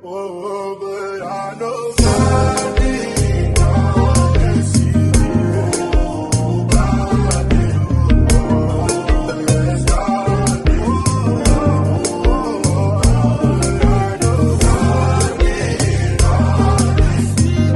Oh, but I know something always see you. God, yes, God, I know something always see you.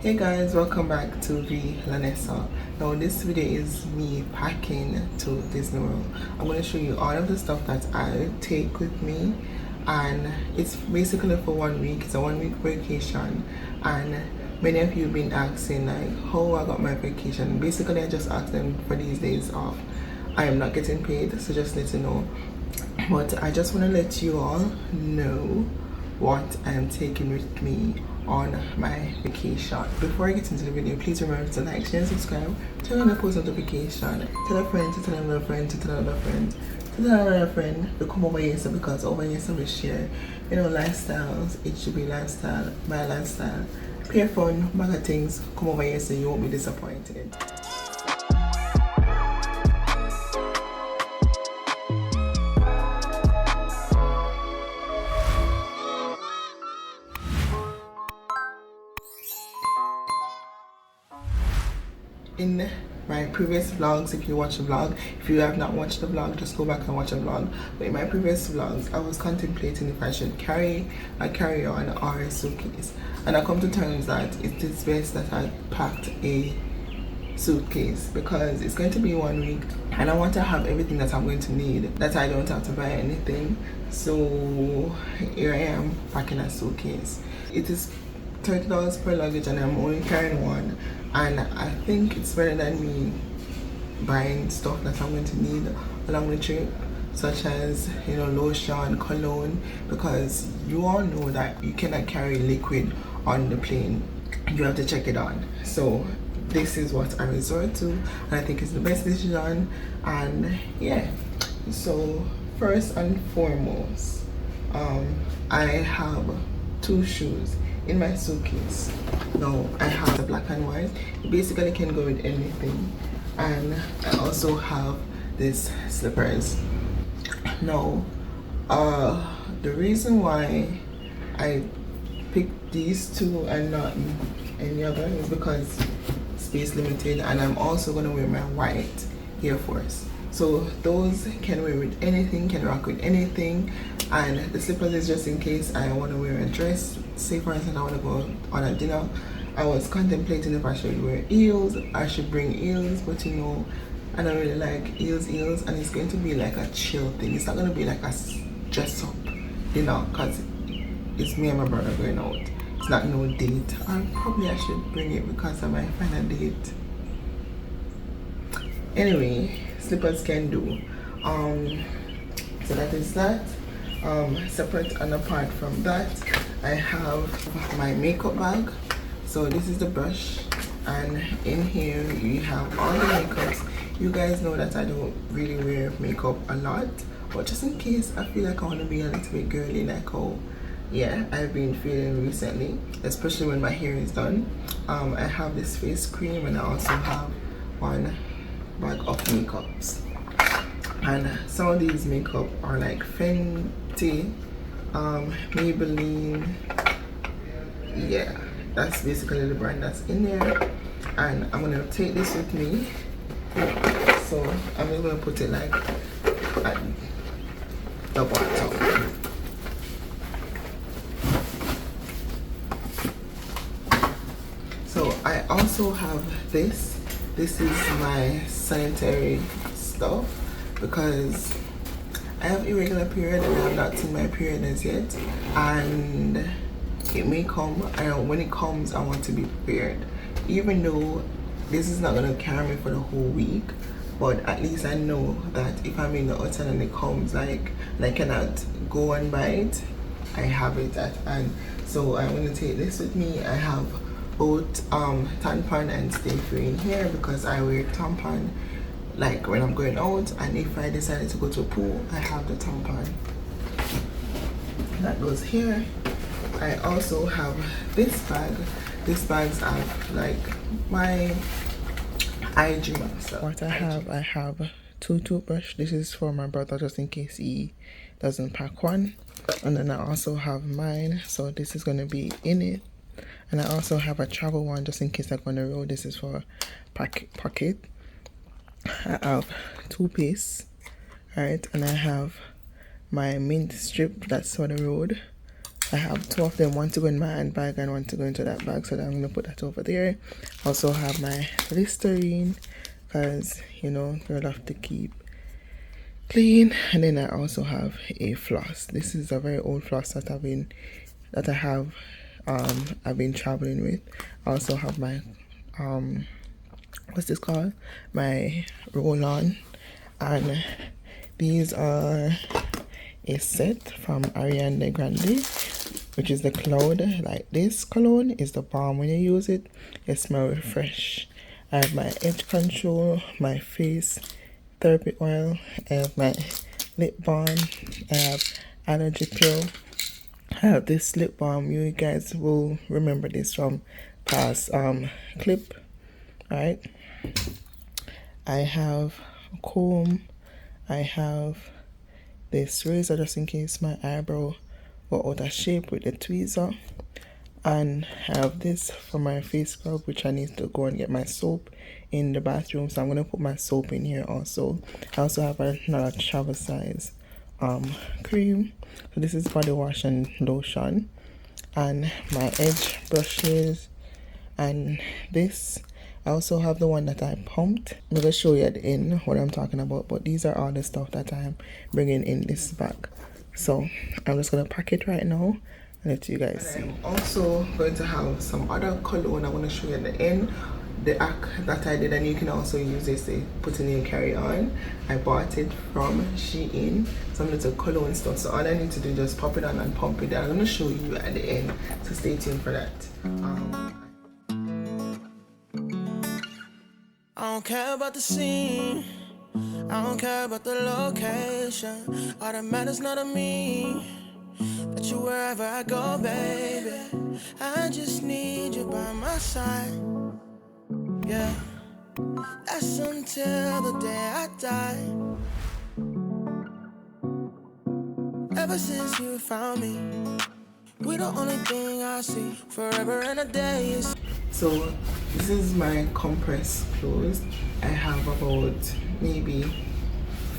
Hey guys, welcome back to V-La-Nessa. Now this video is me packing to Disney World. I'm going to show you all of the stuff that I take with me, and it's basically for 1 week. It's a 1 week vacation, and many of you have been asking like how I got my vacation. Basically I just asked them for these days off. I am not getting paid, so just let you know, but I just want to let you all know what I am taking with me on my vacation. Before I get into the video, please remember to like, share, and subscribe, turn on the post notification, tell a friend to tell another friend to tell another friend to tell another friend to come over here, so because over here so we share, you know, lifestyles, H-2B lifestyle, my lifestyle, pure fun, bag of things. Come over here so you won't be disappointed. In my previous vlogs, if you watch the vlog, if you have not watched the vlog, just go back and watch the vlog. But in my previous vlogs, I was contemplating if I should carry a carry-on or a suitcase, and I come to terms that it is best that I packed a suitcase because it's going to be 1 week and I want to have everything that I'm going to need, that I don't have to buy anything. So here I am packing a suitcase. It is $30 per luggage and I'm only carrying one, and I think it's better than me buying stuff that I'm going to need along the trip, such as, you know, lotion, cologne, because you all know that you cannot carry liquid on the plane. You have to check it on. So this is what I resort to, and I think it's the best decision. And yeah, so first and foremost, I have 2 shoes in my suitcase. Now I have the black and white. It basically can go with anything, and I also have these slippers. Now the reason why I picked these 2 and not any other is because space limited, and I'm also gonna wear my white Air Force. So those can wear with anything, can rock with anything, and the slippers is just in case I want to wear a dress. Say for instance I want to go on a dinner. I was contemplating if I should wear heels. I should bring heels, but you know, I don't really like heels, and it's going to be like a chill thing. It's not going to be like a dress up, you know, because it's me and my brother going out. It's not no date. Or probably I should bring it because I might find a date. Anyway, slippers can do. So that is that. Separate and apart from that, I have my makeup bag. So this is the brush, and in here you have all the makeups. You guys know that I don't really wear makeup a lot, but just in case I feel like I want to be a little bit girly, like how I've been feeling recently, especially when my hair is done. I have this face cream, and I also have one bag of makeups, and some of these makeup are like Fenty, Maybelline. Yeah, that's basically the brand that's in there, and I'm gonna take this with me. So I'm just gonna put it like at the bottom. So I also have this. This is my sanitary stuff because I have irregular period and I have not seen my period as yet, and it may come. When it comes, I want to be prepared. Even though this is not gonna carry me for the whole week, but at least I know that if I'm in the hotel and it comes, like, and I cannot go and buy it, I have it at hand. So I'm gonna take this with me. I have both tampon and stay free in here because I wear tampon like when I'm going out, and if I decided to go to a pool, I have the tampon that goes here. I also have this bag. These bags have like my hygiene stuff. What I have 2 toothbrush. This is for my brother just in case he doesn't pack one. And then I also have mine, so this is going to be in it. And I also have a travel one just in case I go on the road. This is for pocket. I have toothpaste, right? And I have my mint strip, that's for the road. I have 2 of them, one to go in my handbag and one to go into that bag, so I'm going to put that over there. I also have my Listerine, because, you know, you'll have to keep clean. And then I also have a floss. This is a very old floss that I've been traveling with. I also have my what's this called, my roll-on, and these are a set from Ariana Grande, which is the cloud. Like, this cologne is the balm. When you use it, it smells fresh. I have my edge control, my face therapy oil, I have my lip balm, I have allergy pill, I have this lip balm. You guys will remember this from past clip, right? I have a comb, I have this razor just in case my eyebrow go out of shape with the tweezer, and I have this for my face scrub, which I need to go and get my soap in the bathroom, so I'm going to put my soap in here also. I also have another travel size cream. So this is body wash and lotion, and my edge brushes, and this I also have the one that I pumped. I'm going to show you at the end what I'm talking about, but these are all the stuff that I'm bringing in this bag. So I'm just going to pack it right now and let you guys see. I'm also going to have some other cologne I want to show you at the end. The act that I did, and you can also use this to put in your carry-on. I bought it from Shein, some little cologne stuff. So all I need to do is just pop it on and pump it. I'm going to show you at the end, so stay tuned for that. I don't care about the scene, I don't care about the location. All that matters not to me, that you wherever I go, baby. I just need you by my side. Yeah, that's until the day I die. Ever since you found me, we the only thing I see forever and a day is. So this is my compressed clothes. I have about maybe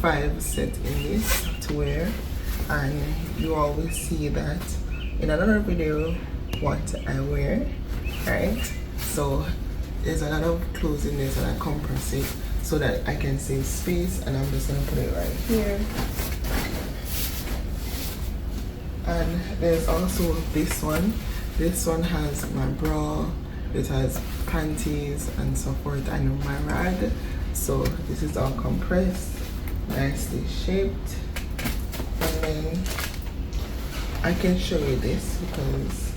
5 sets in this to wear, and you always see that in another video what I wear, right? So there's a lot of clothes in this, and I compress it so that I can save space, and I'm just gonna put it right here. And there's also this one. This one has my bra, it has panties and so forth, and my rag. So this is all compressed, nicely shaped. And then I can show you this because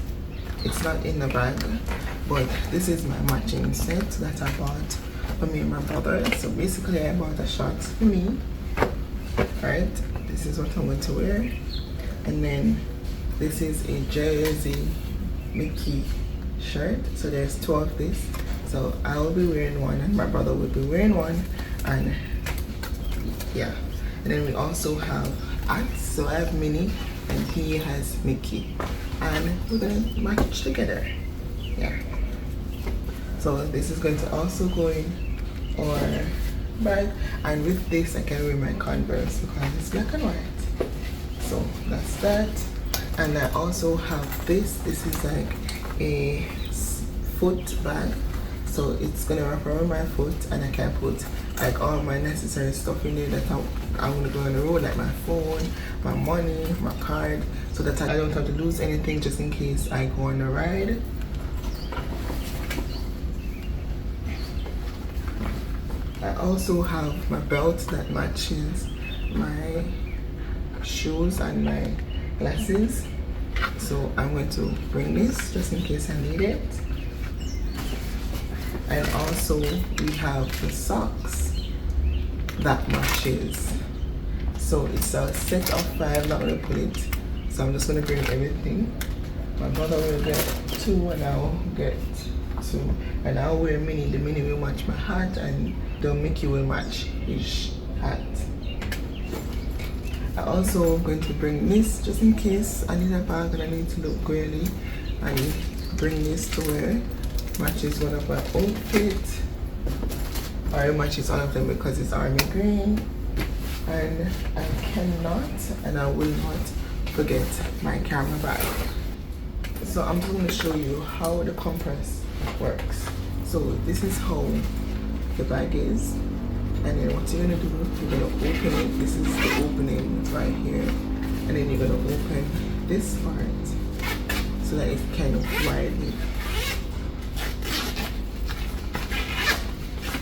it's not in the bag, but this is my matching set that I bought for me and my brother. So basically I bought a shorts for me, right? This is what I'm going to wear. And then this is a Jersey Mickey shirt. So there's 2 of this. So I will be wearing one and my brother will be wearing one, and yeah. And then we also have hats. So I have Minnie and he has Mickey, and we're gonna match together. Yeah. So this is going to also go in our bag, and with this I can wear my Converse because it's black and white. So that's that. And I also have this. This is like a foot bag, so it's gonna wrap around my foot, and I can put like all my necessary stuff in there that I'm gonna go on the road, like my phone, my money, my card, so that I don't have to lose anything just in case I go on a ride. I also have my belt that matches my shoes and my glasses, so I'm going to bring this just in case I need it. And also we have the socks that matches, so it's a set of 5. Not gonna put it, so I'm just gonna bring everything. My brother will get 2 and I'll get too. And I'll wear mini. The mini will match my hat, and the Mickey will match his hat. I also going to bring this just in case I need a bag and I need to look girly. I bring this to wear. Matches one of my outfit, or it matches all of them because it's army green. And I cannot and I will not forget my camera bag. So I'm just going to show you how the compress works. So this is how the bag is, and then what you're going to do, you're going to open it. This is the opening right here, and then you're going to open this part so that it's kind of wide.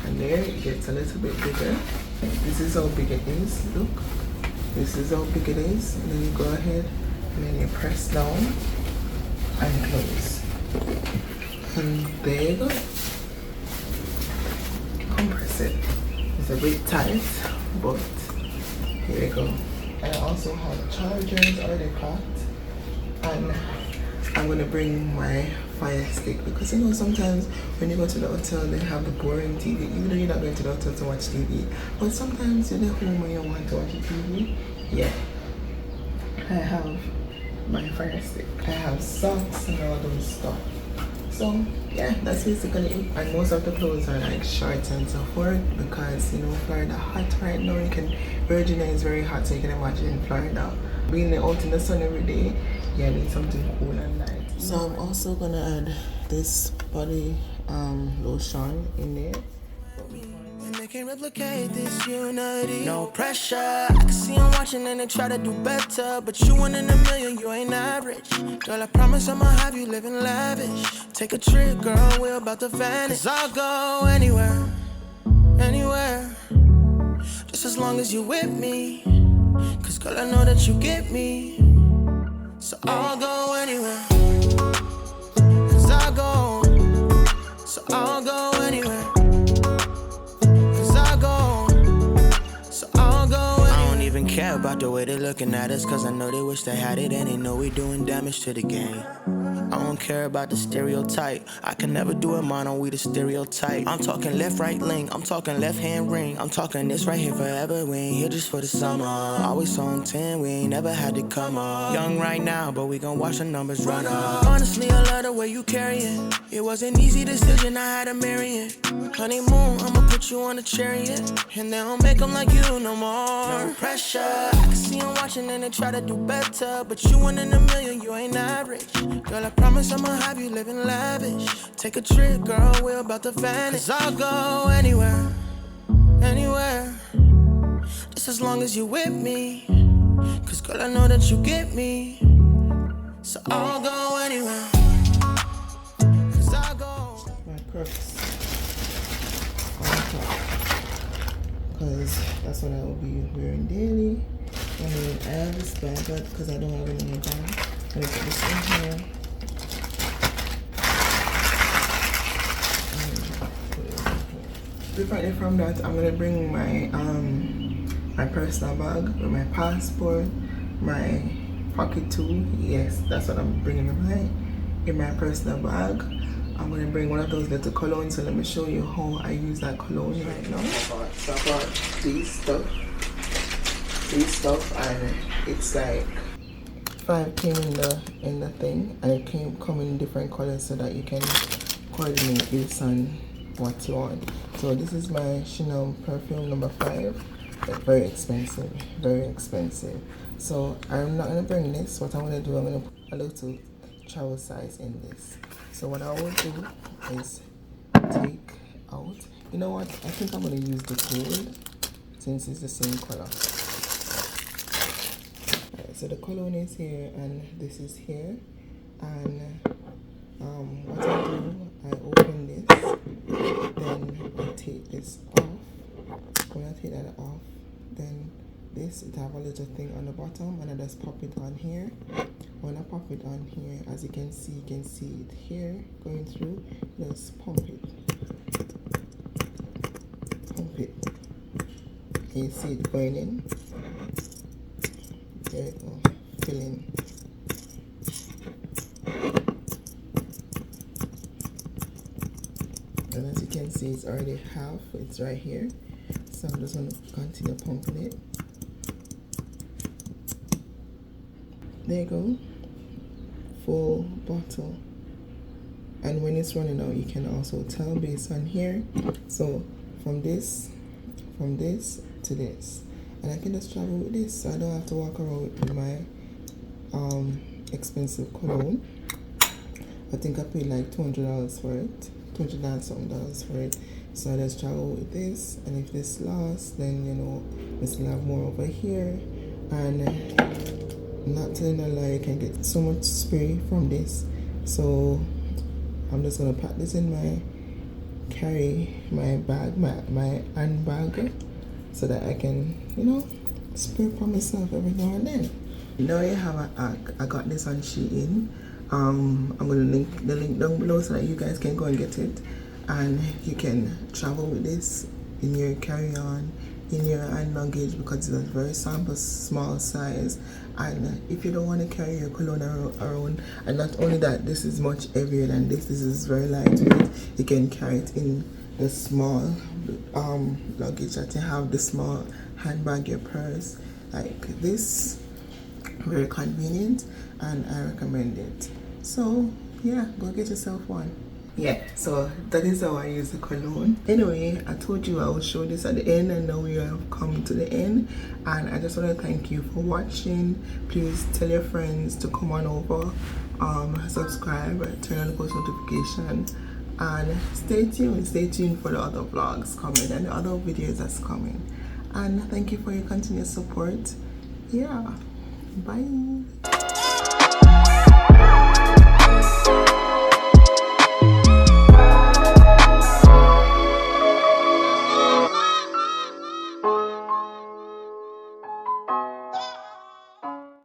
And there it gets a little bit bigger. This is how big it is. Look, this is how big it is. And then you go ahead and then you press down and close. And there you go. Compress it. It's a bit tight, but here you go. And I also have chargers already packed. And I'm gonna bring my fire stick because you know sometimes when you go to the hotel they have the boring TV, even though you're not going to the hotel to watch TV, but sometimes you're at home and you want to watch a TV. Yeah, I have my fire stick. I have socks and all those stuff. So yeah, that's basically it. And most of the clothes are like shorts and so forth because you know Florida hot right now. You can Virginia is very hot, so you can imagine in Florida being out in the sun every day. Yeah, I need something cool and light. So I'm also gonna add this body lotion in there. And they can't replicate this unity. No pressure. I can see them watching and they try to do better, but you 1 in a million, you ain't average. Girl, I promise I'ma have you living lavish. Take a trip, girl, we're about to vanish. 'Cause I'll go anywhere, anywhere, just as long as you with me. 'Cause girl, I know that you get me. So I'll go anywhere. 'Cause I'll go. So I'll go anywhere. 'Cause I'll go. So I'll go anywhere. I don't even care about the way they're looking at us, 'cause I know they wish they had it and they know we doing damage to the game. I don't care about the stereotype. I can never do it mono, we the stereotype. I'm talking left, right link. I'm talking left hand ring. I'm talking this right here forever. We ain't here just for the summer. Always on 10, we ain't never had to come up. Young right now, but we gon' watch the numbers run up. Honestly, I love the way you carry it. It was an easy decision, I had to marry it. Honeymoon, I'ma put you on a chariot, and they don't make them like you no more. No pressure. I can see them watching and they try to do better, but you 1 in a million, you ain't average. Girl, I promise I'ma have you living lavish. Take a trip, girl, we're about to vanish. 'Cause I'll go anywhere, anywhere, just as long as you with me. 'Cause girl, I know that you get me. So I'll go anywhere. 'Cause I'll go. My purse on top, because that's what I will be wearing daily. And then I have this bag because I don't have any more bag. I'm gonna put this in here. Differently from that, I'm gonna bring my my personal bag with my passport, my pocket tool. Yes, that's what I'm bringing in my personal bag. I'm gonna bring one of those little colognes. So let me show you how I use that cologne right now. So I bought these stuff, and it's like 5 came in the thing, and it come in different colors so that you can coordinate based on what you want. So this is my Chanel perfume number 5. Very expensive, very expensive. So I'm not gonna bring this. What I'm gonna do, I'm gonna put a little travel size in this. So what I will do is take out. You know what? I think I'm gonna use the gold since it's the same color. Alright, so the cologne is here and this is here, and what I do, I open this, then I take this off. When I take that off, then this, it have a little thing on the bottom, and I just pop it on here. When I pop it on here, as you can see it here going through. Just pump it. You see it going in. There you go, filling. And then, 'cause can see it's already half, it's right here. So I'm just going to continue pumping it. There you go, full bottle. And when it's running out, you can also tell based on here. So from this to this, and I can just travel with this, so I don't have to walk around with my expensive cologne. I think I paid like $200 for it, $200 and something for it. So I just travel with this, and if this lasts, then you know we still have more over here. And not telling a lie, you can get so much spray from this. So I'm just gonna pack this in my my bag, my handbag, so that I can, you know, spray for myself every now and then. Now you have a hack. I got this on Shein. I'm gonna link the link down below so that you guys can go and get it, and you can travel with this in your carry-on, in your hand luggage, because it's a very sample small size. And if you don't want to carry your cologne around, and not only that, this is much heavier than this is very lightweight, you can carry it in the small luggage that you have, the small handbag, your purse, like this. Very convenient, and I recommend it. So yeah, go get yourself one. Yeah, so that is how I use the cologne. Anyway, I told you I would show this at the end, and now we have come to the end, and I just want to thank you for watching. Please tell your friends to come on over, subscribe, turn on the post notification, and stay tuned for the other vlogs coming and the other videos that's coming. And thank you for your continuous support. Yeah, bye.